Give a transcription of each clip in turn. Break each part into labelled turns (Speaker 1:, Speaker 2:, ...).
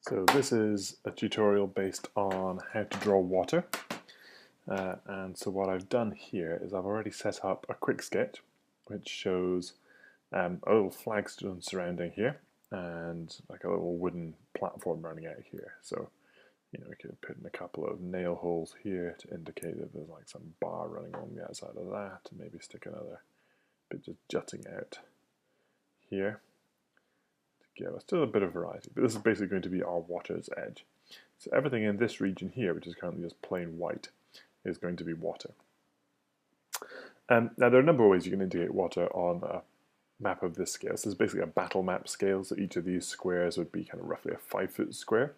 Speaker 1: So this is a tutorial based on how to draw water. And so what I've done here is I've already set up a quick sketch which shows a little flagstone surrounding here and like a little wooden platform running out here. So we could put in a couple of nail holes here to indicate that there's like some bar running along the outside of that, and maybe stick another bit just jutting out here. Give us still a bit of variety, but this is basically going to be our water's edge. So everything in this region here, which is currently just plain white, is going to be water. Now there are a number of ways you can indicate water on a map of this scale. So this is basically a battle map scale, so each of these squares would be kind of roughly a 5-foot square.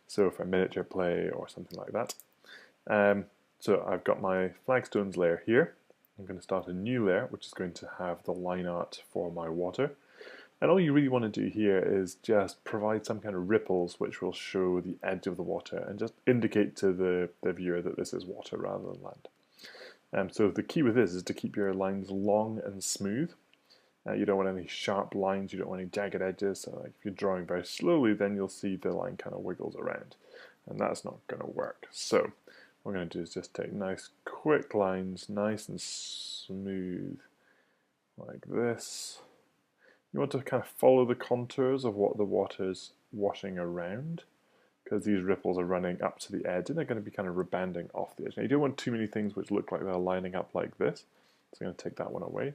Speaker 1: So for miniature play or something like that. So I've got my flagstones layer here. I'm going to start a new layer, which is going to have the line art for my water. And all you really want to do here is just provide some kind of ripples which will show the edge of the water and just indicate to the viewer that this is water rather than land. So the key with this is to keep your lines long and smooth. You don't want any sharp lines, you don't want any jagged edges. So like if you're drawing very slowly, then you'll see the line kind of wiggles around. And that's not going to work. So what we're going to do is just take nice quick lines, nice and smooth, like this. You want to kind of follow the contours of what the water's washing around, because these ripples are running up to the edge and they're going to be kind of rebounding off the edge. Now you don't want too many things which look like they're lining up like this, so I'm going to take that one away.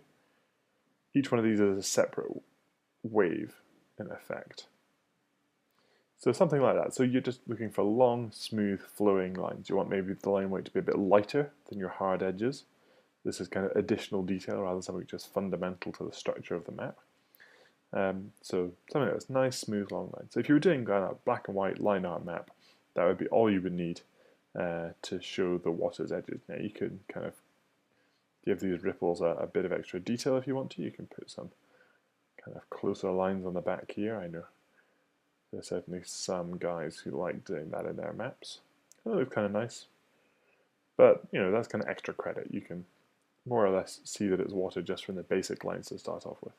Speaker 1: Each one of these is a separate wave in effect. So something like that. So you're just looking for long, smooth, flowing lines. You want maybe the line weight to be a bit lighter than your hard edges. This is kind of additional detail rather than something just fundamental to the structure of the map. So something that's nice, smooth, long line. So if you were doing a black and white line art map, that would be all you would need to show the water's edges. Now you can kind of give these ripples a bit of extra detail if you want to. You can put some kind of closer lines on the back here. I know there's certainly some guys who like doing that in their maps. That looks kind of nice. But that's kind of extra credit. You can more or less see that it's water just from the basic lines to start off with.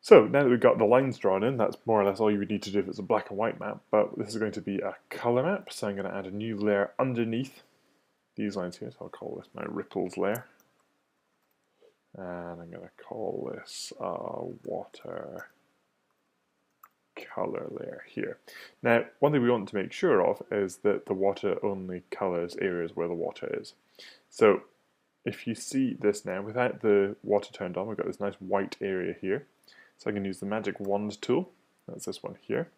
Speaker 1: So now that we've got the lines drawn in, that's more or less all you would need to do if it's a black and white map, but this is going to be a color map, so I'm going to add a new layer underneath these lines here, so I'll call this my ripples layer. And I'm going to call this water color layer here. Now, one thing we want to make sure of is that the water only colors areas where the water is. So if you see this now, without the water turned on, we've got this nice white area here. So I can use the magic wand tool, that's this one here,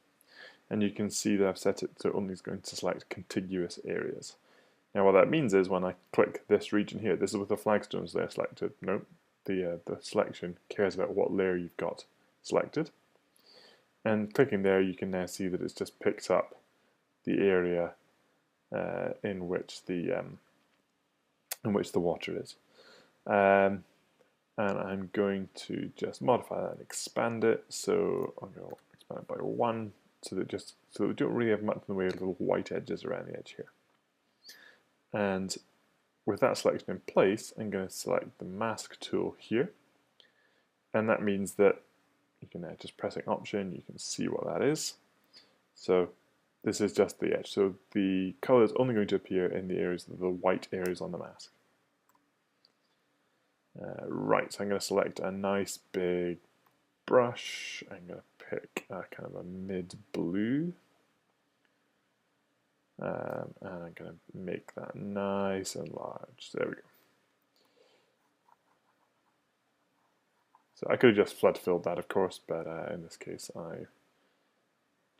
Speaker 1: and you can see that I've set it so only is going to select contiguous areas. Now what that means is when I click this region here, this is with the flagstones layer selected. Nope, the selection cares about what layer you've got selected. And clicking there, you can now see that it's just picked up the area in which the water is. And I'm going to just modify that and expand it. So I'm going to expand it by 1 so that we don't really have much in the way of little white edges around the edge here. And with that selection in place, I'm going to select the mask tool here. And that means that you can now just pressing Option, you can see what that is. So this is just the edge. So the color is only going to appear in the areas, the white areas on the mask. Right, so I'm going to select a nice big brush. I'm going to pick kind of a mid-blue. And I'm going to make that nice and large. There we go. So I could have just flood filled that, of course, but in this case I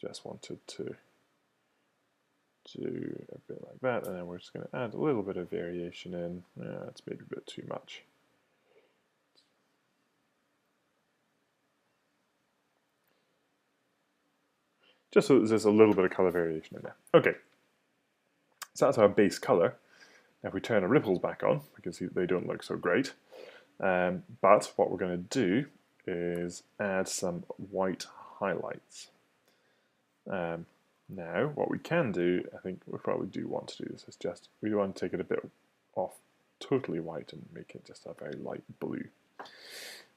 Speaker 1: just wanted to do a bit like that, and then we're just going to add a little bit of variation in. Yeah, that's maybe a bit too much. Just so there's a little bit of color variation in there. Okay, so that's our base color. Now if we turn the ripples back on, we can see that they don't look so great. But what we're going to do is add some white highlights. Now, what we can do, I think we probably do want to do this, is just, we want to take it a bit off totally white and make it just a very light blue.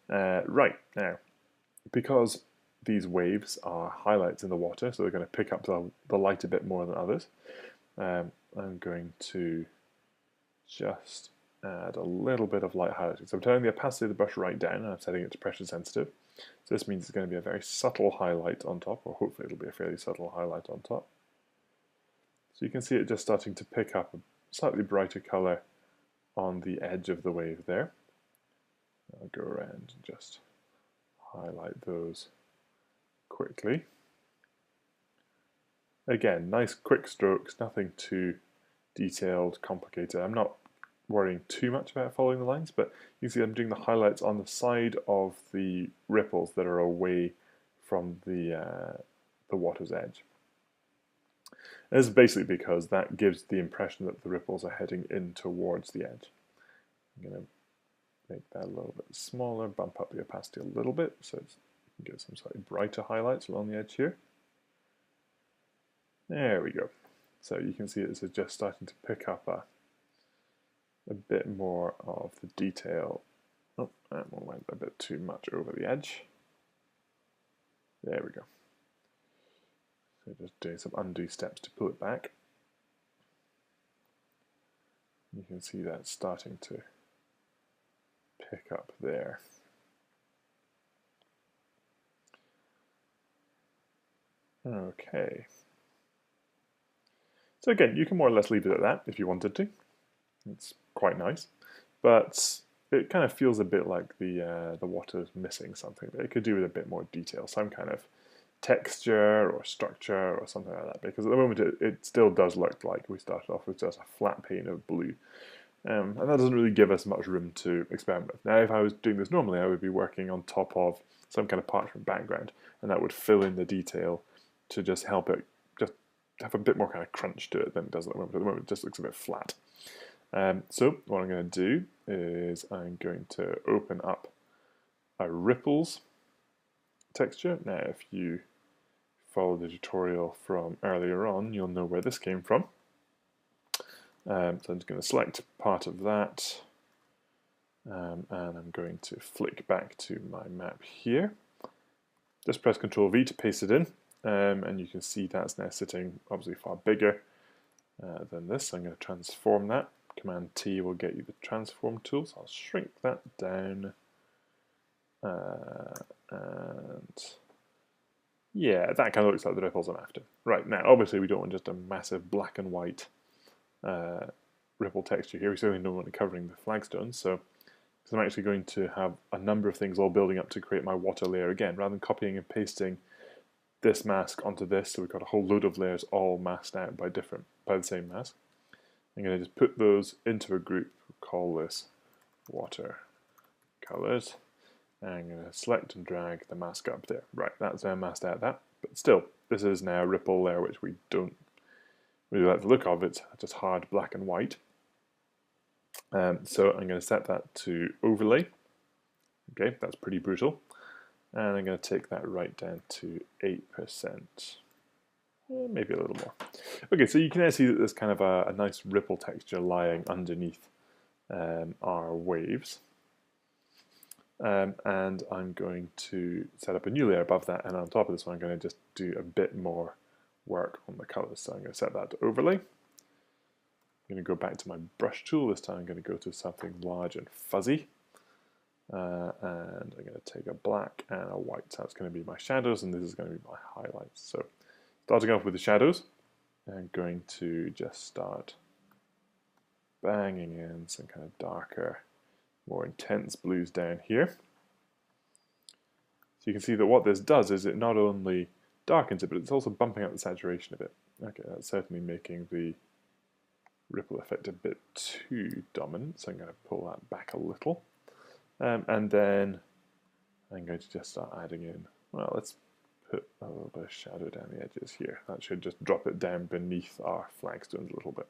Speaker 1: Right, now, because these waves are highlights in the water, so they're going to pick up the light a bit more than others. I'm going to just add a little bit of light highlighting. So I'm turning the opacity of the brush right down, and I'm setting it to pressure sensitive. So this means it's going to be a very subtle highlight on top, or hopefully it'll be a fairly subtle highlight on top. So you can see it just starting to pick up a slightly brighter colour on the edge of the wave there. I'll go around and just highlight those quickly. Again, nice quick strokes, nothing too detailed, complicated. I'm not worrying too much about following the lines, but you can see I'm doing the highlights on the side of the ripples that are away from the water's edge. This is basically because that gives the impression that the ripples are heading in towards the edge. I'm going to make that a little bit smaller, bump up the opacity a little bit so you can get some slightly brighter highlights along the edge here. There we go. So you can see this is just starting to pick up a bit more of the detail. Oh, that one went a bit too much over the edge. There we go. So just doing some undo steps to pull it back. You can see that starting to pick up there. Okay. So again, you can more or less leave it at that if you wanted to. It's quite nice, but it kind of feels a bit like the water's missing something. It could do with a bit more detail, some kind of texture or structure or something like that, because at the moment it still does look like we started off with just a flat pane of blue. And that doesn't really give us much room to experiment with. Now, if I was doing this normally, I would be working on top of some kind of parchment background, and that would fill in the detail to just help it just have a bit more kind of crunch to it than it does at the moment. At the moment, it just looks a bit flat. So what I'm going to do is I'm going to open up a ripples texture. Now, if you follow the tutorial from earlier on, you'll know where this came from. So I'm just going to select part of that, and I'm going to flick back to my map here. Just press Ctrl V to paste it in, and you can see that's now sitting obviously far bigger than this. So I'm going to transform that. Command T will get you the transform tool, so I'll shrink that down, and yeah, that kind of looks like the ripples I'm after. Right, now obviously we don't want just a massive black and white ripple texture here. We certainly don't want it covering the flagstones, so I'm actually going to have a number of things all building up to create my water layer again, rather than copying and pasting this mask onto this, so we've got a whole load of layers all masked out by the same mask. I'm going to just put those into a group, call this water colors, and I'm going to select and drag the mask up there. Right, that's now masked out that, but still, this is now a ripple layer which we don't really like the look of. It's just hard black and white. So I'm going to set that to overlay. Okay, that's pretty brutal. And I'm going to take that right down to 8%. Maybe a little more. Okay, so you can now see that there's kind of a nice ripple texture lying underneath our waves. And I'm going to set up a new layer above that, and on top of this one I'm going to just do a bit more work on the colors. So I'm going to set that to overlay. I'm going to go back to my brush tool. This time I'm going to go to something large and fuzzy. And I'm going to take a black and a white. So that's going to be my shadows, and this is going to be my highlights. So starting off with the shadows, I'm going to just start banging in some kind of darker, more intense blues down here. So you can see that what this does is it not only darkens it, but it's also bumping up the saturation a bit. Okay, that's certainly making the ripple effect a bit too dominant, so I'm going to pull that back a little. And then I'm going to just start adding in, well, let's put a little bit of shadow down the edges here. That should just drop it down beneath our flagstones a little bit.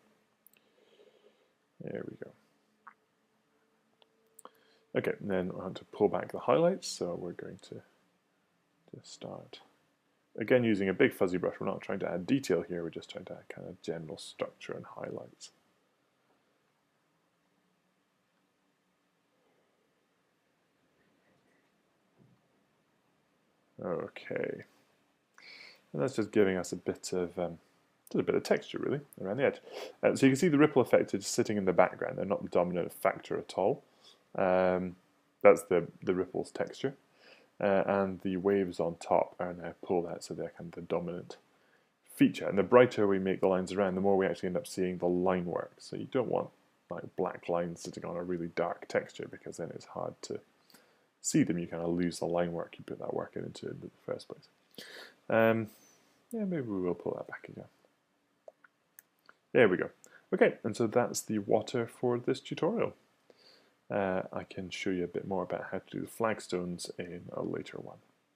Speaker 1: There we go. Okay, and then I want to pull back the highlights, so we're going to just start, again using a big fuzzy brush. We're not trying to add detail here, we're just trying to add kind of general structure and highlights. Okay, and that's just giving us a bit of texture really around the edge. So you can see the ripple effect is sitting in the background. They're not the dominant factor at all. That's the ripple's texture, and the waves on top are now pulled out, so they're kind of the dominant feature. And the brighter we make the lines around, the more we actually end up seeing the line work. So you don't want like black lines sitting on a really dark texture, because then it's hard to see them. You kind of lose the line work you put that work into in the first place. Yeah, maybe we will pull that back again. There we go. Okay, and so that's the water for this tutorial. I can show you a bit more about how to do the flagstones in a later one.